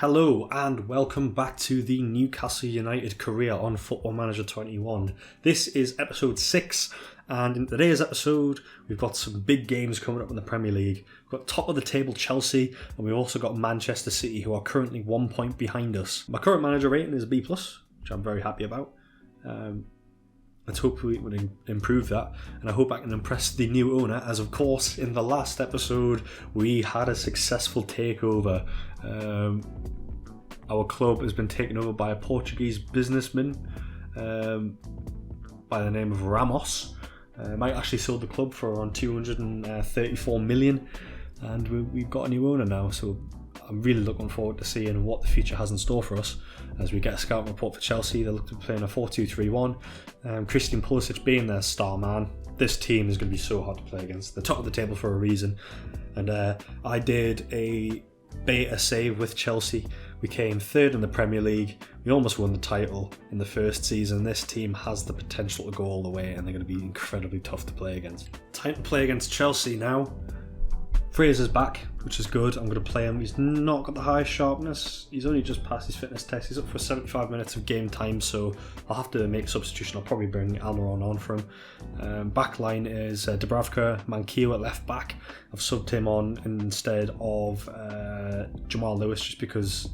Hello and welcome back to the Newcastle United career on Football Manager 21. This is episode 6, and in today's episode we've got some big games coming up in the Premier League. We've got top of the table Chelsea, and we've also got Manchester City, who are currently 1 point behind us. My current manager rating is a B+, which I'm very happy about. Let's hope we would improve that, and I hope I can impress the new owner, as of course in the last episode we had a successful takeover. Our club has been taken over by a Portuguese businessman by the name of Ramos. I actually sold the club for around 234 million, and we've got a new owner now, so I'm really looking forward to seeing what the future has in store for us as we get a scouting report for Chelsea. They look to be playing a 4-2-3-1. Christian Pulisic being their star man. This team is going to be so hard to play against. They're top of the table for a reason. And I did a beta save with Chelsea. We came third in the Premier League. We almost won the title in the first season. This team has the potential to go all the way, and they're going to be incredibly tough to play against. Time to play against Chelsea now. Fraser's back, which is good. I'm going to play him. He's not got the highest sharpness. He's only just passed his fitness test. He's up for 75 minutes of game time, so I'll have to make a substitution. I'll probably bring Almiron on for him. Back line is Dubravka, Manquillo at left back. I've subbed him on instead of Jamal Lewis, just because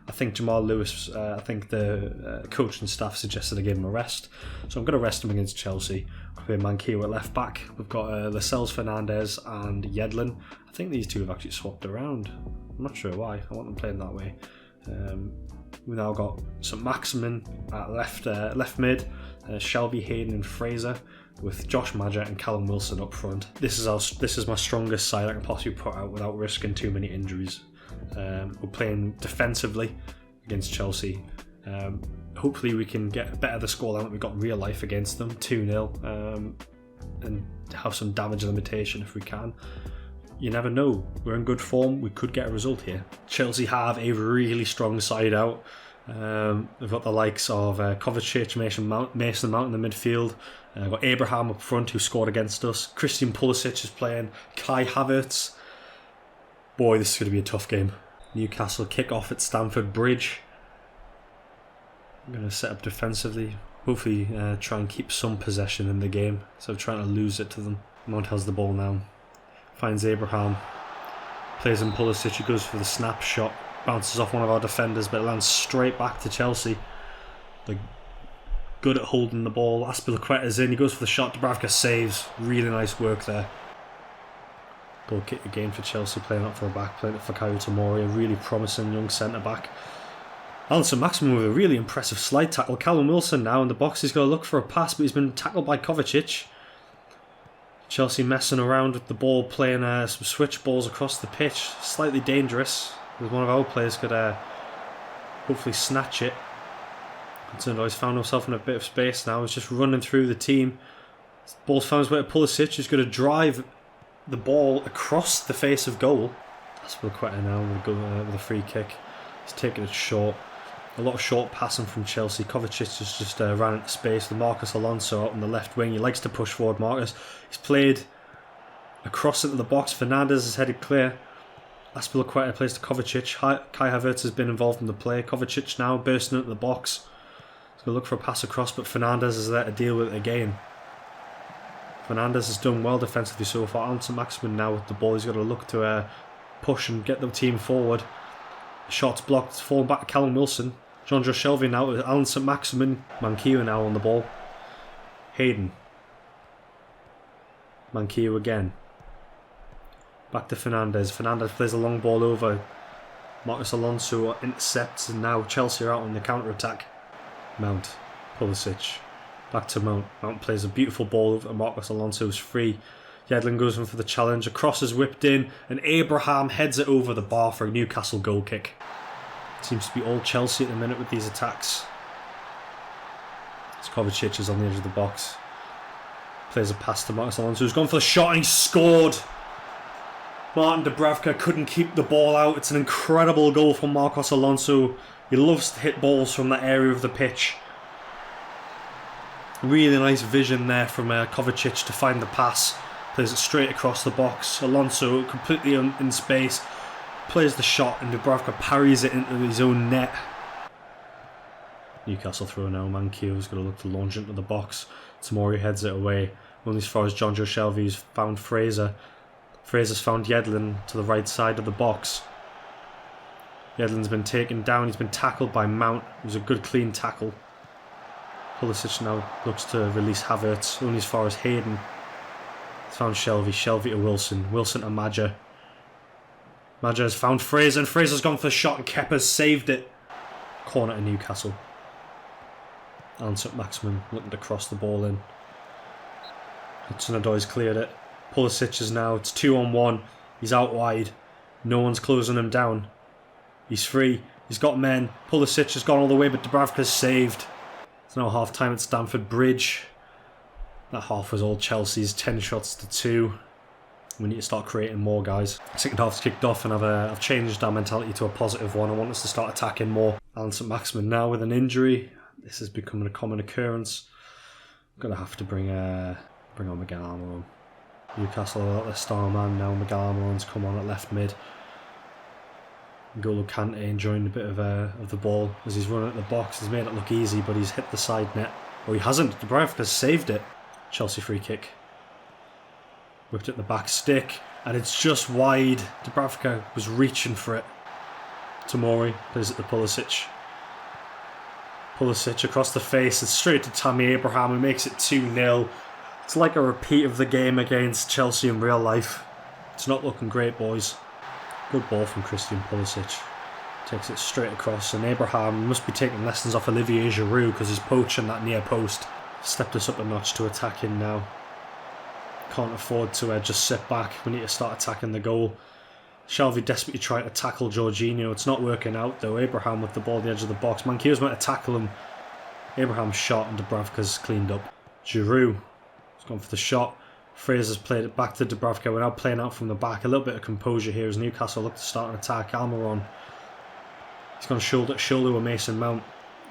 I think Jamal Lewis, I think the coach and staff suggested I give him a rest. So I'm going to rest him against Chelsea. We'll play Manquillo at left back. We've got Lascelles, Fernandez and Yedlin. I think these two have actually swapped around. I'm not sure why. I want them playing that way. We've now got St. Maximin at left mid, Shelby, Hayden and Fraser, with Josh Maja and Callum Wilson up front. This is my strongest side I can possibly put out without risking too many injuries. We're playing defensively against Chelsea. Hopefully we can get better the scoreline that we got in real life against them, 2-0, and have some damage limitation if we can. You never know. We're in good form. We could get a result here. Chelsea have a really strong side out. They've got the likes of Kovacic, Mason Mount in the midfield. We've got Abraham up front, who scored against us. Christian Pulisic is playing. Kai Havertz. Boy, this is going to be a tough game. Newcastle kick off at Stamford Bridge. I'm going to set up defensively. Hopefully try and keep some possession in the game, so trying to lose it to them. Mount has the ball now. Finds Abraham. Plays in Pulisic, he goes for the snap shot. Bounces off one of our defenders, but it lands straight back to Chelsea. They're good at holding the ball. Azpilicueta's in, he goes for the shot. Dubravka saves. Really nice work there. Goal kick again for Chelsea, playing up for a back, playing it for Kayo Tomori, a really promising young centre-back. St. Maximin with a really impressive slide tackle. Callum Wilson now in the box, he's got to look for a pass, but he's been tackled by Kovacic. Chelsea messing around with the ball, playing some switch balls across the pitch, slightly dangerous. One of our players could hopefully snatch it. He's found himself in a bit of space now, he's just running through the team. Ball's found his way to Pulisic, who's going to drive the ball across the face of goal. That's Azpilicueta now with a free kick. He's taking it short. A lot of short passing from Chelsea. Kovacic has just ran into space with Marcus Alonso out on the left wing. He likes to push forward Marcus. He's played across into the box. Fernandez is headed clear. Azpilicueta plays to Kovacic. Kai Havertz has been involved in the play. Kovacic now bursting into the box. He's going to look for a pass across, but Fernandez is there to deal with it again. Fernandez has done well defensively so far. St. Maximin now with the ball. He's got to look to push and get the team forward. Shots blocked, falling back to Callum Wilson. Jonjo Shelvey now with Alan St. Maximin. Manquillo now on the ball. Hayden. Manquillo again. Back to Fernandez. Fernandez plays a long ball over. Marcus Alonso intercepts, and now Chelsea are out on the counter-attack. Mount. Pulisic. Back to Mount. Mount plays a beautiful ball over. Marcus Alonso is free. Yedlin goes in for the challenge. A cross is whipped in, and Abraham heads it over the bar for a Newcastle goal kick. Seems to be all Chelsea at the minute with these attacks. Kovacic is on the edge of the box. Plays a pass to Marcus Alonso, who's gone for the shot, and he scored. Martin Dubravka couldn't keep the ball out. It's an incredible goal from Marcos Alonso. He loves to hit balls from that area of the pitch. Really nice vision there from Kovacic to find the pass. Plays it straight across the box. Alonso completely in space. plays the shot and Dubravka parries it into his own net. Newcastle throw now. Mankio's going to look to launch into the box. Tomori heads it away. Only as far as Jonjo Shelvey's found Fraser. Fraser's found Yedlin to the right side of the box. Yedlin's been taken down. He's been tackled by Mount. It was a good clean tackle. Pulisic now looks to release Havertz. Only as far as Hayden. He's found Shelvey. Shelvey to Wilson. Wilson to Madja. Madja has found Fraser, and Fraser's gone for the shot, and Kepa's saved it. Corner to Newcastle. Alan St-Maximin looking to cross the ball in. Hudson-Odoi's cleared it. Pulisic is now, it's 2-on-1. He's out wide. No one's closing him down. He's free. He's got men. Pulisic has gone all the way, but Dubravka's saved. It's now half time at Stamford Bridge. That half was all Chelsea's, 10 shots to 2. We need to start creating more, guys. Second half's kicked off, and I've changed our mentality to a positive one. I want us to start attacking more. Alan St-Maximin now with an injury. This is becoming a common occurrence. I'm going to have to bring on Miguel Almiron. Newcastle are their star man now. Miguel Almiron's come on at left mid. N'Golo Kante enjoying a bit of the ball as he's running at the box. He's made it look easy, but he's hit the side net. Oh, he hasn't. Dubravka's saved it. Chelsea free kick. Whipped at the back stick, and it's just wide. Dubravka was reaching for it. Tomori plays it to Pulisic. Pulisic across the face. It's straight to Tammy Abraham, who makes it 2-0. It's like a repeat of the game against Chelsea in real life. It's not looking great, boys. Good ball from Christian Pulisic. Takes it straight across, and Abraham must be taking lessons off Olivier Giroud because he's poaching that near post. Stepped us up a notch to attacking now. Can't afford to just sit back. We need to start attacking the goal. Shelvey desperately trying to tackle Jorginho. It's not working out though. Abraham with the ball at the edge of the box. Mankio's meant to tackle him. Abraham's shot and Dubravka's cleaned up. Giroud has gone for the shot. Fraser's played it back to Dubravka. We're now playing out from the back. A little bit of composure here as Newcastle look to start an attack. Almiron. He's gone shoulder to shoulder with Mason Mount.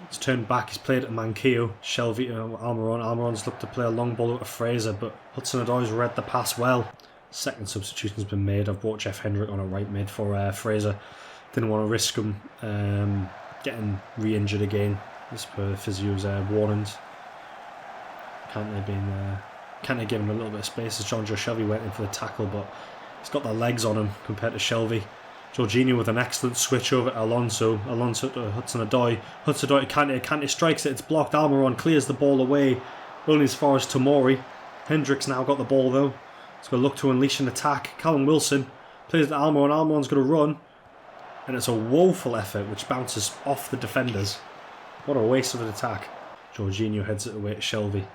He's turned back. He's played it to Mankio. Shelvey to Almiron. Almiron's looked to play a long ball out to Fraser, but Hudson-Odoi's read the pass well. Second substitution's been made. I've brought Jeff Hendrick on a right mid for Fraser. Didn't want to risk him getting re-injured again as per physio's warnings. Kante gave him a little bit of space as Jonjo Shelvey went in for the tackle, but he's got the legs on him compared to Shelvey. Jorginho with an excellent switch over to Alonso. Alonso to Hudson-Odoi. Hudson-Odoi to Kante. Kante strikes it. It's blocked. Almiron clears the ball away. Only as far as Tomori. Hendrick's now got the ball though. He's going to look to unleash an attack. Callum Wilson plays to Almiron. Almiron's going to run. And it's a woeful effort which bounces off the defenders. What a waste of an attack. Jorginho heads it away to Shelvey.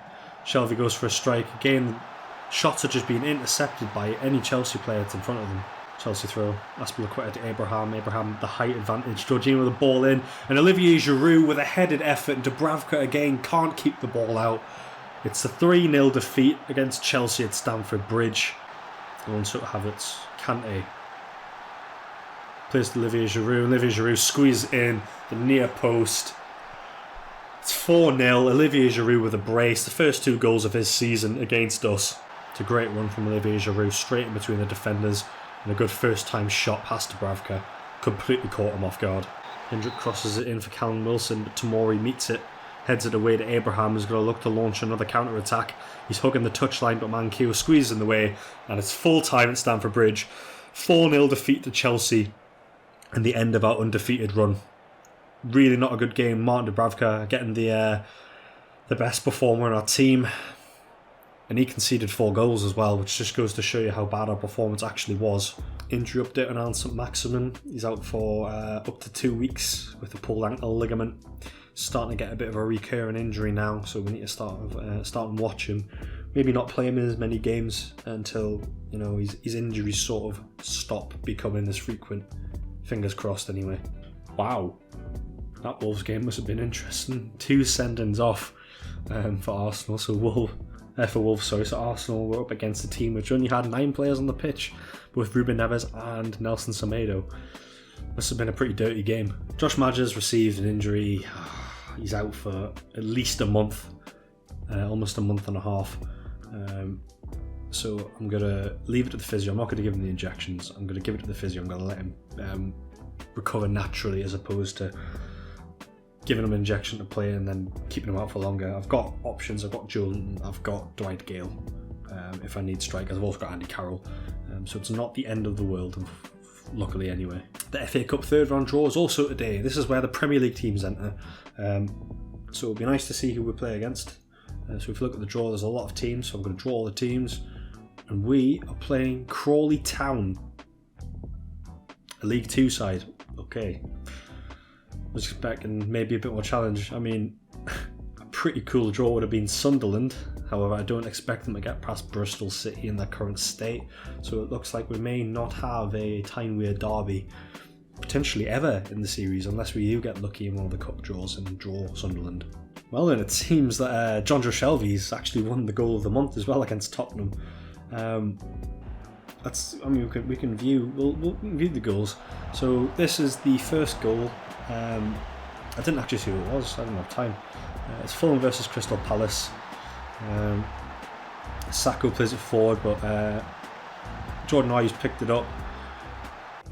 Shelvey goes for a strike. Again, shots are just being intercepted by any Chelsea player that's in front of them. Chelsea throw. Aspilicueta to Abraham. Abraham the height advantage. Jorginho with the ball in. And Olivier Giroud with a headed effort. And Dubravka again can't keep the ball out. It's a 3-0 defeat against Chelsea at Stamford Bridge. Alonso Havertz. Kante. Plays to Olivier Giroud. Olivier Giroud squeezes in the near post. It's 4-0. Olivier Giroud with a brace. The first 2 goals of his season against us. It's a great run from Olivier Giroud. Straight in between the defenders. And a good first time shot past Dubravka. Completely caught him off guard. Hendrick crosses it in for Callum Wilson, but Tomori meets it. Heads it away to Abraham, who's going to look to launch another counter-attack. He's hugging the touchline, but Mankio squeezes in the way. And it's full time at Stamford Bridge. 4-0 defeat to Chelsea. And the end of our undefeated run. Really not a good game. Martin Dubravka getting the best performer in our team. And he conceded 4 goals as well, which just goes to show you how bad our performance actually was. Injury update on Alan St-Maximin. He's out for up to 2 weeks with a pulled ankle ligament. Starting to get a bit of a recurring injury now, so we need to start and watch him. Maybe not play him in as many games until his injuries sort of stop becoming as frequent. Fingers crossed, anyway. Wow, that Wolves game must have been interesting. 2 send-ins off for Arsenal. So Arsenal were up against a team which only had 9 players on the pitch, with Ruben Neves and Nelson Semedo. Must have been a pretty dirty game. Josh Maja's received an injury. He's out for at least a month, almost a month and a half. So I'm going to leave it to the physio. I'm not going to give him the injections. I'm going to give it to the physio. I'm going to let him recover naturally, as opposed to giving him an injection to play and then keeping him out for longer. I've got options. I've got Jordan. I've got Dwight Gale. If I need strikers, I've also got Andy Carroll. So it's not the end of the world, luckily anyway. The FA Cup third round draw is also today. This is where the Premier League teams enter. So it'll be nice to see who we play against. So if you look at the draw, there's a lot of teams. So I'm going to draw all the teams. And we are playing Crawley Town, a League 2 side. Okay. I was expecting maybe a bit more challenge. I mean, a pretty cool draw would have been Sunderland. However, I don't expect them to get past Bristol City in their current state. So it looks like we may not have a Tyne-Wear derby potentially ever in the series, unless we do get lucky in one of the cup draws and draw Sunderland. Well then, it seems that John Joe Shelby's actually won the goal of the month as well against Tottenham. We can view the goals. So this is the first goal. I didn't actually see who it was. I didn't have time. It's Fulham versus Crystal Palace. Sacco plays it forward, but Jordan Ayew's picked it up.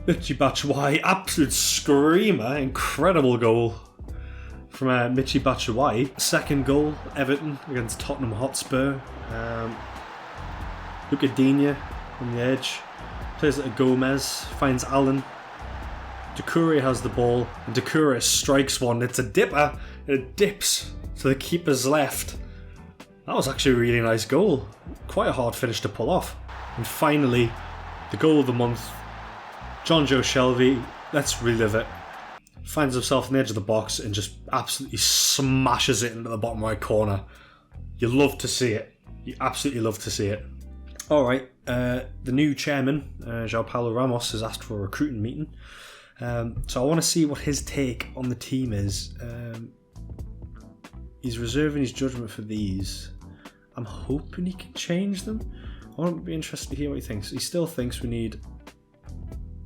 Mitsubachi, absolute screamer, incredible goal from Mitsubachi. Second goal, Everton against Tottenham Hotspur. Luca Digne on the edge, plays it to Gomez, finds Allen. Doucouré has the ball, and Doucouré strikes one. It's a dipper, it dips to the keeper's left. That was actually a really nice goal. Quite a hard finish to pull off. And finally, the goal of the month, John Joe Shelby. Let's relive it. Finds himself on the edge of the box and just absolutely smashes it into the bottom right corner. You love to see it. You absolutely love to see it. Alright, the new chairman, João Paulo Ramos, has asked for a recruiting meeting. So I want to see what his take on the team is. He's reserving his judgment for these. I'm hoping he can change them. I want to be interested to hear what he thinks. He still thinks we need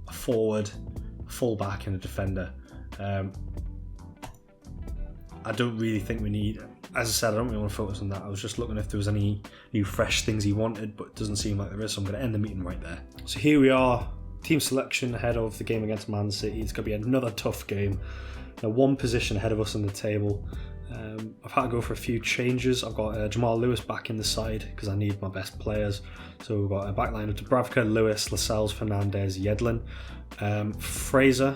a forward, a full-back and a defender. I don't really think we need... As I said, I don't really want to focus on that. I was just looking if there was any new fresh things he wanted, but it doesn't seem like there is, so I'm going to end the meeting right there. So here we are, team selection ahead of the game against Man City. It's going to be another tough game. Now, one position ahead of us on the table. I've had to go for a few changes. I've got Jamal Lewis back in the side because I need my best players. So we've got a back line of Dubravka, Lewis, Lascelles, Fernandez, Yedlin. Fraser.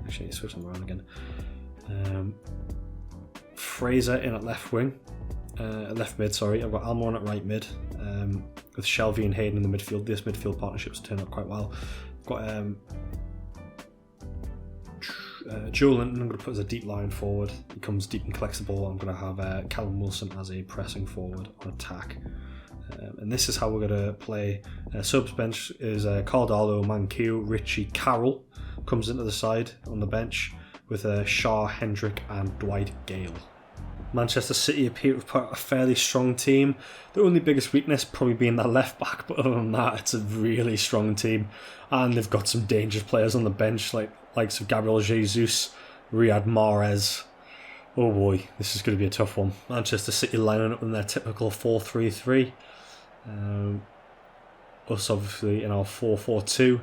Actually, I need to switch them around again. Fraser in at left wing. Left mid, sorry. I've got Almiron at right mid. With Shelby and Hayden in the midfield. This midfield partnership's turned out quite well. I've got Joe Linton, I'm going to put as a deep line forward. He comes deep and collects the ball. I'm going to have Callum Wilson as a pressing forward on attack. And this is how we're going to play. Subs bench is Cardalo, Mankiw, Richie, Carroll comes into the side on the bench with Shaw, Hendrick and Dwight Gale. Manchester City appear to have put a fairly strong team. The only biggest weakness probably being their left back, but other than that, it's a really strong team. And they've got some dangerous players on the bench, likes of Gabriel Jesus, Riyad Mahrez. Oh boy, this is going to be a tough one. Manchester City lining up in their typical 4-3-3. Us obviously in our 4-4-2.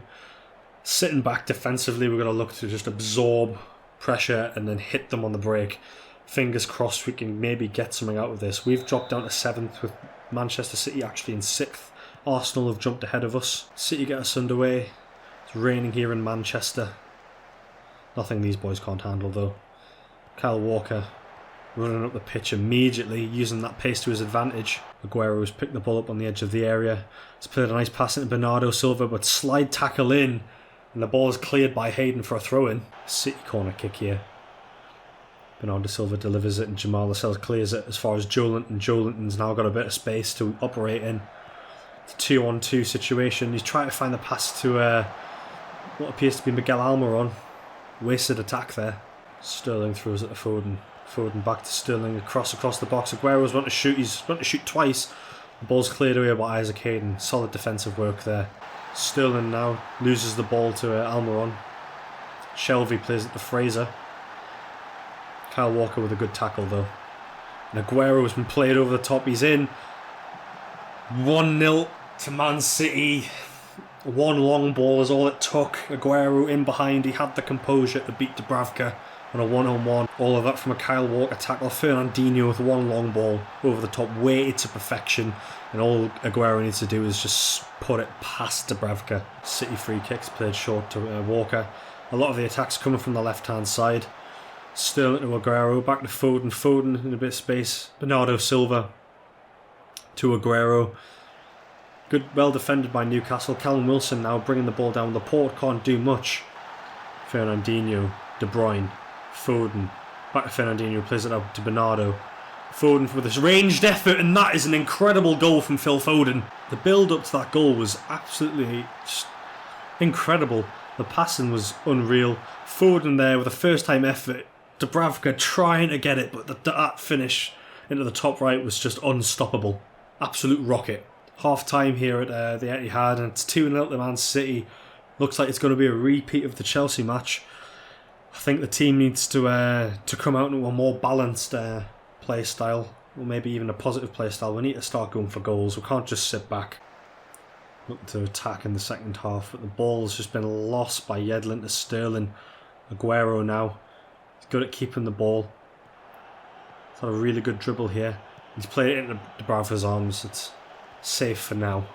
Sitting back defensively, we're going to look to just absorb pressure and then hit them on the break. Fingers crossed we can maybe get something out of this. We've dropped down to 7th with Manchester City actually in 6th. Arsenal have jumped ahead of us. City get us underway. It's raining here in Manchester. Nothing these boys can't handle though. Kyle Walker running up the pitch immediately, using that pace to his advantage. Aguero's picked the ball up on the edge of the area. He's played a nice pass into Bernardo Silva, but slide tackle in, and the ball is cleared by Hayden for a throw-in. City corner kick here. Bernardo Silva delivers it and Jamal Lascelles clears it as far as Joelinton. Joelinton's now got a bit of space to operate in. It's a 2-on-2 situation. He's trying to find the pass to what appears to be Miguel Almiron. Wasted attack there. Sterling throws it to Foden. Foden back to Sterling across the box. Aguero's want to shoot. He's want to shoot twice. The ball's cleared away by Isaac Hayden. Solid defensive work there. Sterling now loses the ball to Almiron. Shelby plays it to Fraser. Kyle Walker with a good tackle though. And Aguero has been played over the top. He's in. 1-0. to Man City. One long ball is all it took. Aguero in behind, he had the composure to beat Dubravka on a one-on-one. All of that from a Kyle Walker tackle. Fernandinho with one long ball over the top, weighted to perfection. And all Aguero needs to do is just put it past Dubravka. City free kicks played short to Walker. A lot of the attacks coming from the left-hand side. Sterling to Aguero, back to Foden. Foden in a bit of space. Bernardo Silva to Aguero. Good, well defended by Newcastle. Callum Wilson now bringing the ball down. Laporte can't do much. Fernandinho, De Bruyne, Foden. Back to Fernandinho, plays it out to Bernardo. Foden for this ranged effort, and that is an incredible goal from Phil Foden. The build-up to that goal was absolutely just incredible. The passing was unreal. Foden there with a first-time effort. Dubravka trying to get it, but that finish into the top right was just unstoppable. Absolute rocket. Half-time here at the Etihad, and it's 2-0 to Man City. Looks like it's going to be a repeat of the Chelsea match. I think the team needs to come out into a more balanced play style, or maybe even a positive play style. We need to start going for goals. We can't just sit back. Look to attack in the second half, but the ball's just been lost by Yedlin to Sterling. Aguero now. He's good at keeping the ball. He's had a really good dribble here. He's played it into Dubravka's arms. It's safe for now.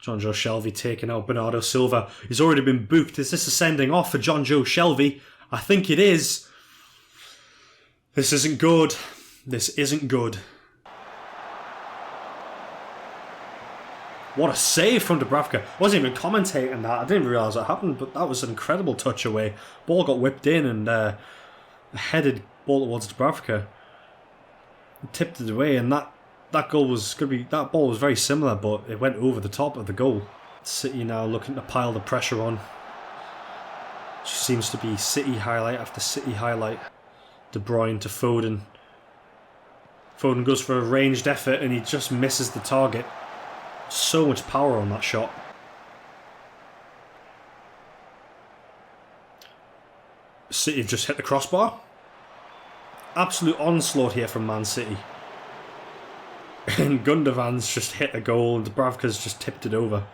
John Joe Shelvey taking out Bernardo Silva. He's already been booked. Is this a sending off for John Joe Shelvey? I think it is. This isn't good. This isn't good. What a save from Dubravka. I wasn't even commentating that. I didn't realise that happened, but that was an incredible touch away. Ball got whipped in and a headed ball towards Dubravka. Tipped it away, and that goal was going to be, that ball was very similar, but it went over the top of the goal. City now looking to pile the pressure on. Just seems to be City highlight after City highlight. De Bruyne to Foden. Foden goes for a ranged effort and he just misses the target. So much power on that shot. City have just hit the crossbar. Absolute onslaught here from Man City. And Gundogan's just hit a goal and Dubravka's just tipped it over.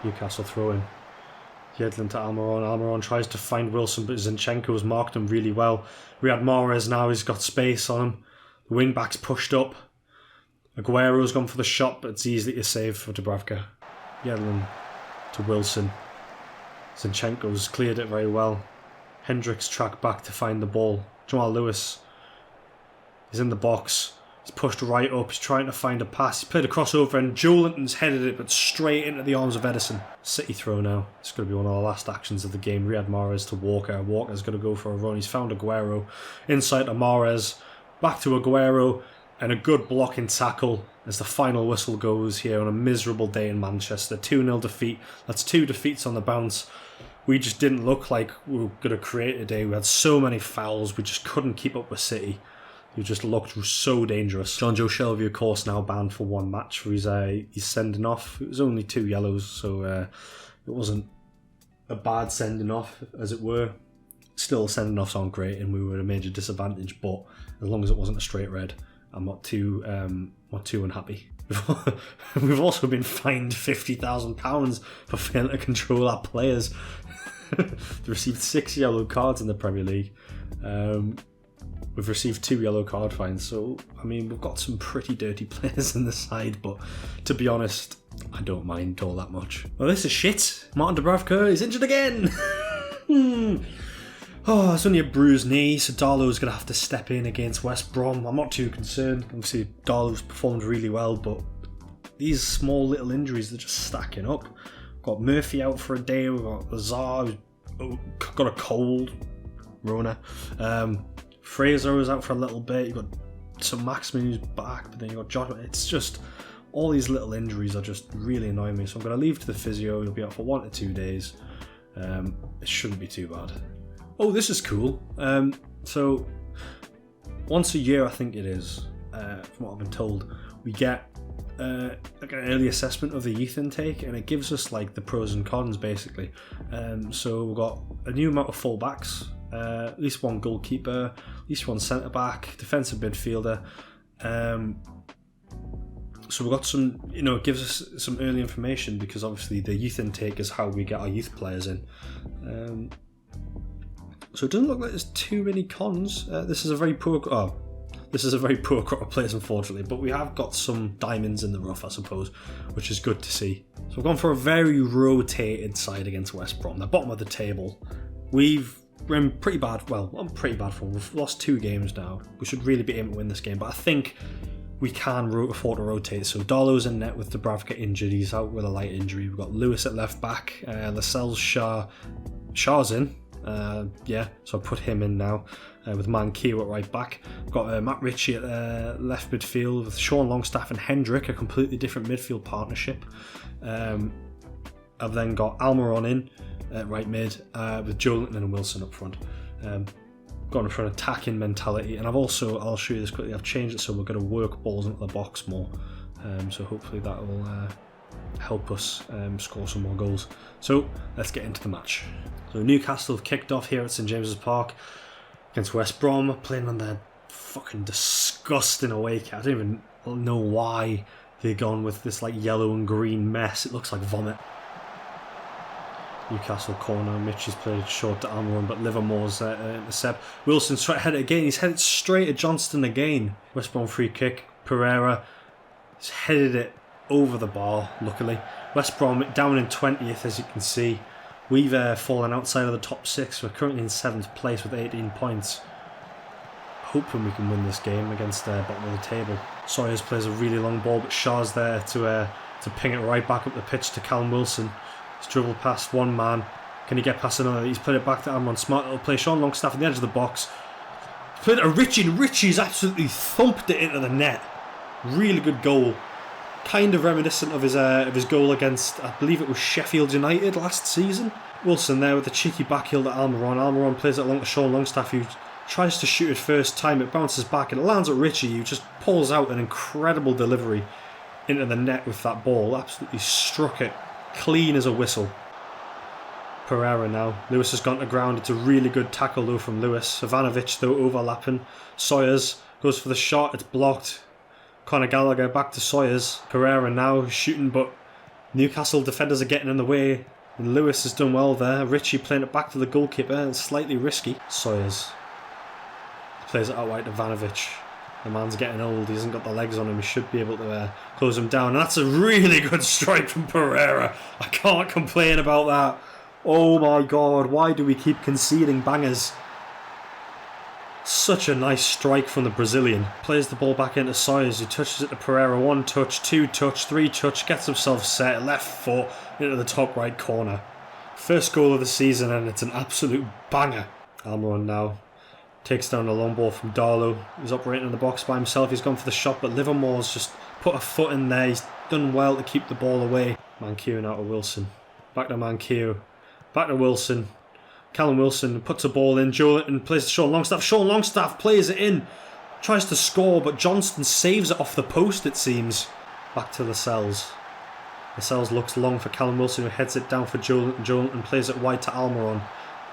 Newcastle throw-in. Yedlin to Almiron. Almiron tries to find Wilson, but Zinchenko's marked him really well. Riyad Mahrez now, he's got space on him. The wing-back's pushed up. Aguero's gone for the shot, but it's easily to save for Dubravka. Yedlin to Wilson. Zinchenko's cleared it very well. Hendricks tracked back to find the ball. Jamal Lewis is in the box. He's pushed right up. He's trying to find a pass. He's played a crossover and Joelinton's headed it, but straight into the arms of Edison. City throw now. It's going to be one of the last actions of the game. Riyad Mahrez to Walker. Walker's going to go for a run. He's found Aguero. Inside to Mahrez. Back to Aguero. And a good blocking tackle as the final whistle goes here on a miserable day in Manchester. 2-0 defeat. That's 2 defeats on the bounce. We just didn't look like we were going to create today. We had so many fouls. We just couldn't keep up with City. Who just looked so dangerous. John Joe Shelvey, of course, now banned for 1 match for his sending off. It was only 2 yellows, so it wasn't a bad sending off, as it were. Still, sending offs aren't great, and we were at a major disadvantage. But as long as it wasn't a straight red, I'm not too unhappy. We've also been fined £50,000 for failing to control our players. They've received 6 yellow cards in the Premier League. We've received 2 yellow card fines, so I mean we've got some pretty dirty players in the side, but to be honest, I don't mind all that much. Well, this is shit. Martin Dubravka is injured again. Oh, it's only a bruised knee, so Darlow's going to have to step in against West Brom. I'm not too concerned. Obviously, Darlow's performed really well, but these small little injuries, they're just stacking up. We've got Murphy out for a day. We've got Lazar, who's got a cold. Rona. Fraser was out for a little bit. You've got some Maximin who's back, but then you've got Joshua. It's just all these little injuries are just really annoying me. So I'm going to leave to the physio. He'll be out for 1 to 2 days. It shouldn't be too bad. Oh, this is cool. So once a year, I think it is, from what I've been told, we get like an early assessment of the youth intake, and it gives us like the pros and cons basically. So we've got a new amount of fullbacks. at least one goalkeeper, at least one centre-back, defensive midfielder. So we've got some, it gives us some early information, because obviously the youth intake is how we get our youth players in. So it doesn't look like there's too many cons. This is a very poor crop of players, unfortunately, but we have got some diamonds in the rough, I suppose, which is good to see. So we've gone for a very rotated side against West Brom, the bottom of the table. We're in pretty bad form. We've lost 2 games now. We should really be aiming to win this game, but I think we can afford to rotate. So Darlow's in net with Dubravka injured. He's out with a light injury. We've got Lewis at left back. Lascelles, Shaw's in. So I put him in now with Mankiw at right back. We've got Matt Ritchie at left midfield with Sean Longstaff and Hendrick, a completely different midfield partnership. I've then got Almiron in at right mid with Joelinton and Wilson up front. Gone for an attacking mentality, and I'll show you this quickly, I've changed it so we're going to work balls into the box more, so hopefully that will help us score some more goals. So let's get into the match. So Newcastle have kicked off here at St James's Park against West Brom, playing on their fucking disgusting away kit. I don't even know why they've gone with this like yellow and green mess. It looks like vomit. Newcastle corner, Mitch has played short to Almiron, but Livermore's intercept. Wilson straight headed again, he's headed straight at Johnston again. West Brom free kick, Pereira has headed it over the bar, luckily. West Brom down in 20th, as you can see. We've fallen outside of the top 6, we're currently in 7th place with 18 points. Hoping we can win this game against the bottom of the table. Sawyers plays a really long ball, but Shaw's there to ping it right back up the pitch to Callum Wilson. He's dribbled past one man. Can he get past another? He's played it back to Almiron. Smart little play. Sean Longstaff at the edge of the box. He's played it to Richie, and Richie's absolutely thumped it into the net. Really good goal. Kind of reminiscent of his goal against, I believe it was Sheffield United last season. Wilson there with the cheeky backheel to Almiron. Almiron plays it along to Sean Longstaff, who tries to shoot it first time. It bounces back and it lands at Richie, who just pulls out an incredible delivery into the net with that ball. Absolutely struck it clean as a whistle. Pereira now. Lewis has gone to ground. It's a really good tackle though from Lewis. Ivanovic though overlapping. Sawyers goes for the shot. It's blocked. Conor Gallagher back to Sawyers. Pereira now shooting, but Newcastle defenders are getting in the way. And Lewis has done well there. Richie playing it back to the goalkeeper. It's slightly risky. Sawyers plays it out wide to Ivanovic. The man's getting old, he hasn't got the legs on him, he should be able to close him down. And that's a really good strike from Pereira. I can't complain about that. Oh my god, why do we keep conceding bangers? Such a nice strike from the Brazilian. Plays the ball back into Sawyers, who touches it to Pereira. 1 touch, 2 touch, 3 touch, gets himself set, left foot into the top right corner. First goal of the season, and it's an absolute banger. Almiron now takes down a long ball from Darlow. He's operating in the box by himself. He's gone for the shot, but Livermore's just put a foot in there. He's done well to keep the ball away. Mankiw now to Wilson. Back to Mankiw. Back to Wilson. Callum Wilson puts a ball in. Joelinton plays to Sean Longstaff. Sean Longstaff plays it in. Tries to score, but Johnston saves it off the post, it seems. Back to Lascelles. Lascelles looks long for Callum Wilson, who heads it down for Joelinton. Joelinton plays it wide to Almiron.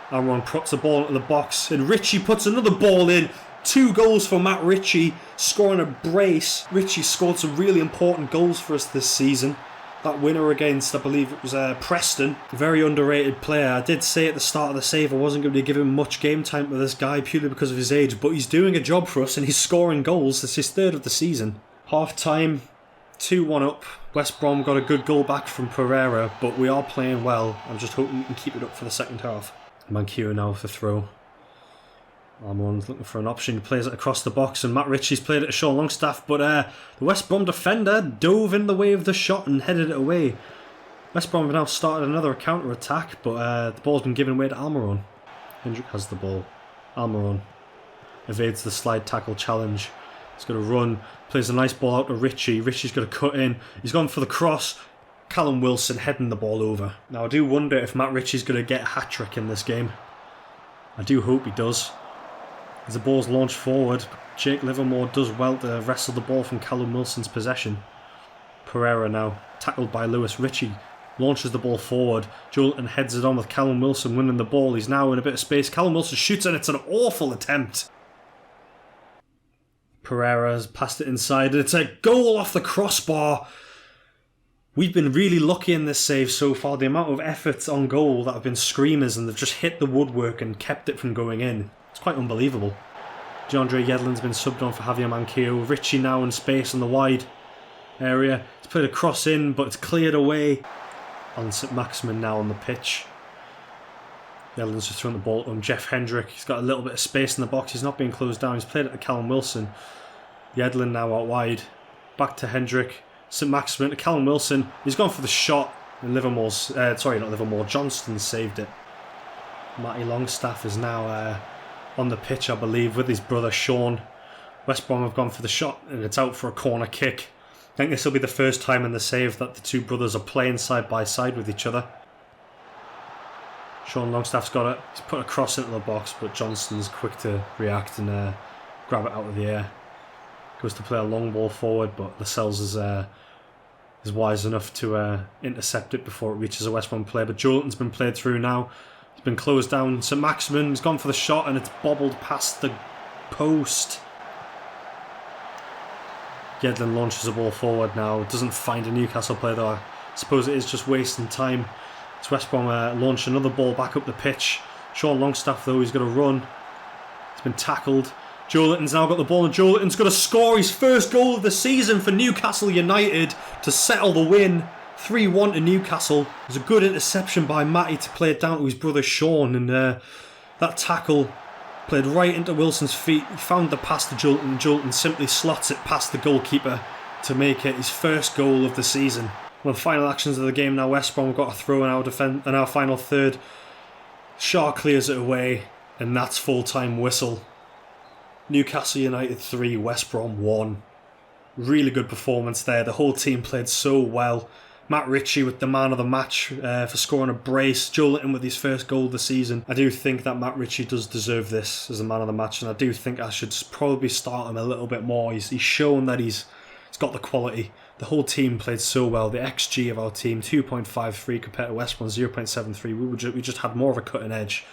Almiron puts the ball into the box, and Richie puts another ball in. 2 goals for Matt Ritchie, scoring a brace. Ritchie scored some really important goals for us this season. That winner against, I believe it was Preston, a very underrated player. I did say at the start of the save I wasn't going to give him much game time with this guy purely because of his age, but he's doing a job for us and he's scoring goals. This is his 3rd of the season. Half time, 2-1 up. West Brom got a good goal back from Pereira, but we are playing well. I'm just hoping we can keep it up for the second half. Mankiw now with the throw. Almiron's looking for an option. He plays it across the box, and Matt Ritchie's played it to Sean Longstaff, but the West Brom defender dove in the way of the shot and headed it away. West Brom have now started another counter-attack, but the ball's been given away to Almiron. Hendrick has the ball. Almiron evades the slide tackle challenge. He's going to run, plays a nice ball out to Ritchie. Ritchie's going to cut in. He's gone for the cross. Callum Wilson heading the ball over. Now I do wonder if Matt Ritchie's going to get a hat-trick in this game. I do hope he does. As the ball's launched forward, Jake Livermore does well to wrestle the ball from Callum Wilson's possession. Pereira now, tackled by Lewis. Ritchie launches the ball forward. Joelinton heads it on with Callum Wilson winning the ball. He's now in a bit of space. Callum Wilson shoots and it's an awful attempt. Pereira has passed it inside and it's a goal off the crossbar. We've been really lucky in this save so far. The amount of efforts on goal that have been screamers and they've just hit the woodwork and kept it from going in. It's quite unbelievable. DeAndre Yedlin's been subbed on for Javier Manquillo. Richie now in space on the wide area. He's played a cross in, but it's cleared away. Alan St Maximin now on the pitch. Yedlin's just thrown the ball to him. Jeff Hendrick, he's got a little bit of space in the box. He's not being closed down. He's played it to Callum Wilson. Yedlin now out wide. Back to Hendrick. St Maximin to Callum Wilson. He's gone for the shot. And Johnston saved it. Matty Longstaff is now on the pitch, I believe, with his brother Sean. West Brom have gone for the shot and it's out for a corner kick. I think this will be the first time in the save that the two brothers are playing side by side with each other. Sean Longstaff's got it. He's put a cross into the box, but Johnston's quick to react and grab it out of the air. Goes to play a long ball forward, but Lascelles is wise enough to intercept it before it reaches a West Brom player. But Joelinton's been played through now. He's been closed down. St Maximin's gone for the shot and it's bobbled past the post. Yedlin launches the ball forward now. Doesn't find a Newcastle player though. I suppose it is just wasting time. It's West Brom launch another ball back up the pitch. Sean Longstaff though, he's got to run. He's been tackled. Joelinton's now got the ball and Joelinton's got to score his first goal of the season for Newcastle United to settle the win. 3-1 to Newcastle. It was a good interception by Matty to play it down to his brother Sean, and that tackle played right into Wilson's feet. He found the pass to Joelinton and Joelinton simply slots it past the goalkeeper to make it his first goal of the season. Well, the final actions of the game now. West Brom have got a throw in our final third. Shaw clears it away and that's full-time whistle. Newcastle United 3, West Brom 1. Really good performance there. The whole team played so well. Matt Ritchie with the man of the match for scoring a brace. Joelinton with his first goal of the season. I do think that Matt Ritchie does deserve this as the man of the match, and I do think I should probably start him a little bit more. He's shown that he's got the quality. The whole team played so well. The XG of our team, 2.53 compared to West Brom, 0.73. We just had more of a cutting edge.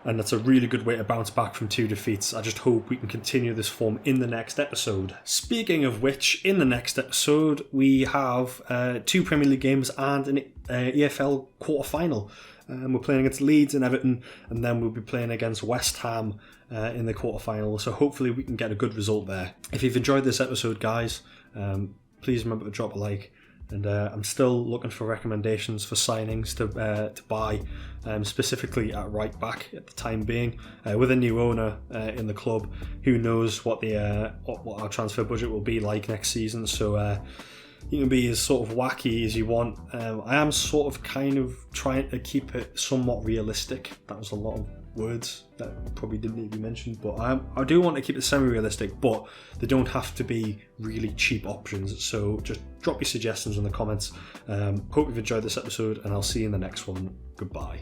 And that's a really good way to bounce back from 2 defeats. I just hope we can continue this form in the next episode. Speaking of which, in the next episode, we have 2 Premier League games and an EFL quarter-final. We're playing against Leeds and Everton, and then we'll be playing against West Ham in the quarter-final. So hopefully we can get a good result there. If you've enjoyed this episode, guys, please remember to drop a like. And I'm still looking for recommendations for signings to buy, specifically at right back at the time being. With a new owner in the club, who knows what our transfer budget will be like next season. So you can be as sort of wacky as you want. I am sort of kind of trying to keep it somewhat realistic. That was a lot of words that probably didn't need to be mentioned, but I do want to keep it semi-realistic, but they don't have to be really cheap options. So just drop your suggestions in the comments. Hope you've enjoyed this episode, and I'll see you in the next one. Goodbye.